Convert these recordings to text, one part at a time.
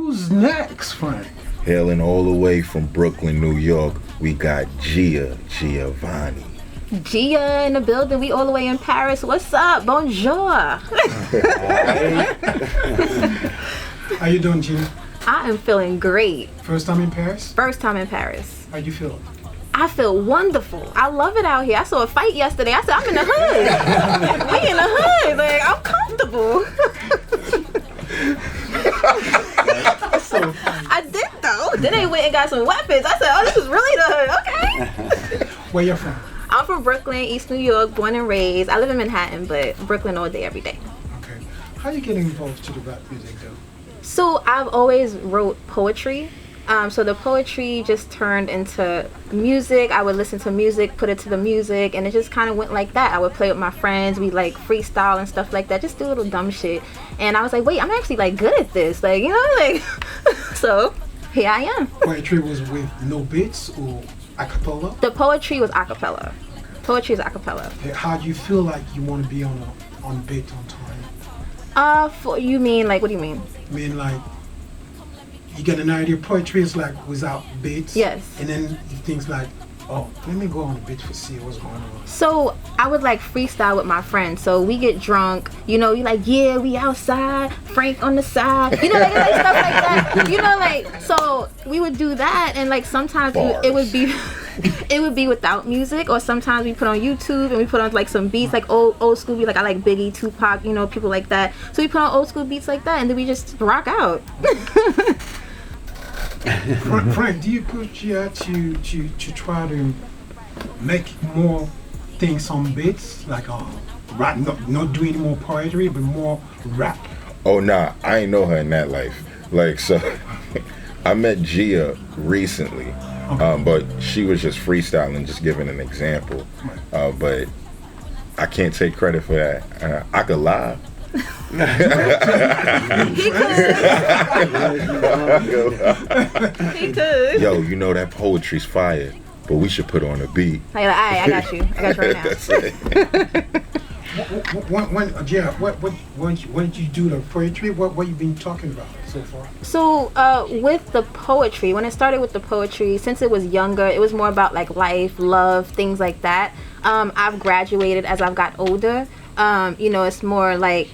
Who's next, Frank? Hailing all the way from Brooklyn, New York, we got Giavanni. Gia in the building. We all the way in Paris. What's up? Bonjour. How you doing, Gina? I am feeling great. First time in Paris? First time in Paris. How you feel? I feel wonderful. I love it out here. I saw a fight yesterday. I said, I'm in the hood. We in the hood. Like, I'm comfortable. I did though. Then they went and got some weapons. I said, oh, this is really the hood. Okay. Where you from? I'm from Brooklyn, East New York, born and raised. I live in Manhattan, but Brooklyn all day, every day. Okay. How you getting involved to the rap music though? So I've always wrote poetry. So the poetry just turned into music. I would listen to music, put it to the music, and it just kind of went like that. I would play with my friends. We like freestyle and stuff like that, just do little dumb shit. And I was like, wait, I'm actually like good at this. Like, you know, like, so here I am. Poetry was with no beats or a cappella? The poetry was a cappella. Poetry is a cappella. How do you feel like you want to be on beat on time? You mean, like, what do you mean? I mean, like, you get an idea. Poetry is like without beats. Yes. And then you think like, oh, let me go on the beat to see what's going on. So I would like freestyle with my friends. So we get drunk, you know, you like, yeah, we outside, Frank on the side, you know, like stuff like that. You know, like, so we would do that, and like sometimes it would be it would be without music, or sometimes we put on YouTube and we put on like some beats, like old school beats, like I like Biggie, Tupac, you know, people like that. So we put on old school beats like that, and then we just rock out. Frank, do you push you to try to make more things on beats, like rap, not do any more poetry, but more rap? Oh nah, I ain't know her in that life. Like, so I met Gia recently, but she was just freestyling, just giving an example. But I can't take credit for that. I could lie. He could. Yo, you know that poetry's fire, but we should put on a beat. Like, alright, I got you right now. That's it. When did you do the poetry? What you been talking about so far? So with the poetry, when it started with the poetry, since it was younger, it was more about like life, love, things like that. I've graduated as I've got older. You know, it's more like,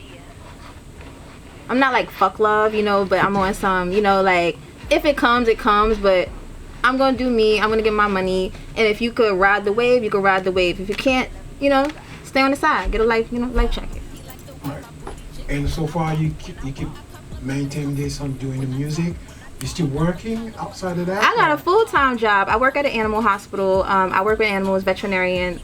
I'm not like fuck love, you know, but I'm on some, you know, like, if it comes, it comes, but I'm gonna do me, I'm gonna get my money, and if you could ride the wave, you could ride the wave. If you can't, you know, stay on the side, get a life, you know, life jacket. Right. And so far you keep maintaining this on doing the music. You still working outside of that? I got a full-time job. I work at an animal hospital. I work with animals, veterinarian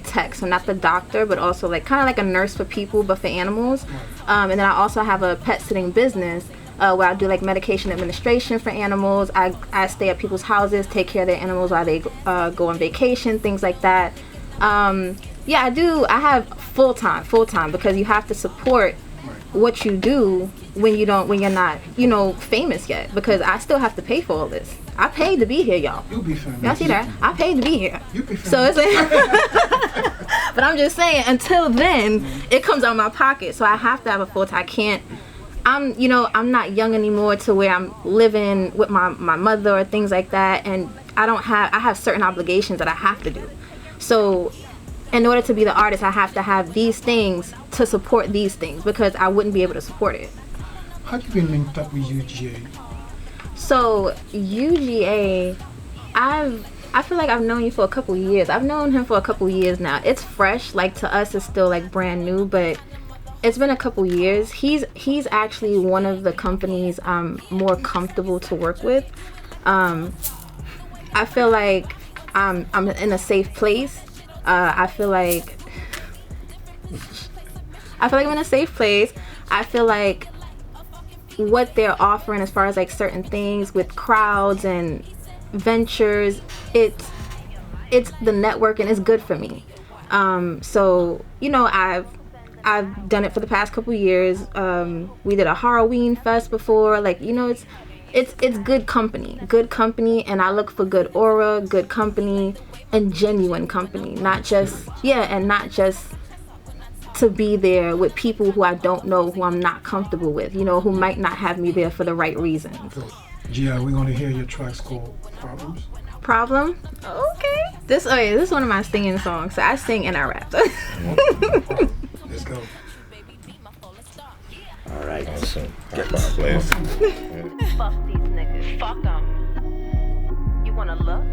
tech, so not the doctor, but also like kind of like a nurse for people, but for animals. And then I also have a pet sitting business where I do like medication administration for animals. I stay at people's houses, take care of their animals while they go on vacation, things like that. Yeah, I do. I have full-time, because you have to support what you do when you're not, you know, famous yet, because I still have to pay for all this. I paid to be here, y'all. You'll be famous. Y'all see that? I paid to be here. You'll be famous. So it's like, but I'm just saying, until then, it comes out of my pocket. So I have to have a full-time. I can't, I'm not young anymore to where I'm living with my mother or things like that, and I have certain obligations that I have to do. So in order to be the artist, I have to have these things to support these things, because I wouldn't be able to support it. How have you been linked up with U.G.A? So U.G.A, I feel like I've known you for a couple years. I've known him for a couple years now. It's fresh, like to us it's still like brand new, but it's been a couple years. He's actually one of the companies I'm more comfortable to work with. I feel like I'm in a safe place. I feel like I'm in a safe place. I feel like what they're offering as far as like certain things with crowds and ventures, it's the networking is good for me. So, you know, I've done it for the past couple years. We did a Halloween fest before. Like, you know, it's good company, and I look for good aura, good company, and genuine company, not just to be there with people who I don't know, who I'm not comfortable with, you know, who might not have me there for the right reasons. Gia, we're gonna hear your tracks called Problems. Problem? Okay. This is one of my singing songs. So I sing and I rap. Let's go. All right. Awesome. High five, players. Fuck these niggas. Fuck them. You wanna look?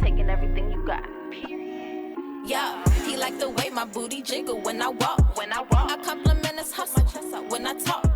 Taking everything you got. Period. Yeah, he like the way my booty jiggle when I walk. I compliment his hustle when I talk.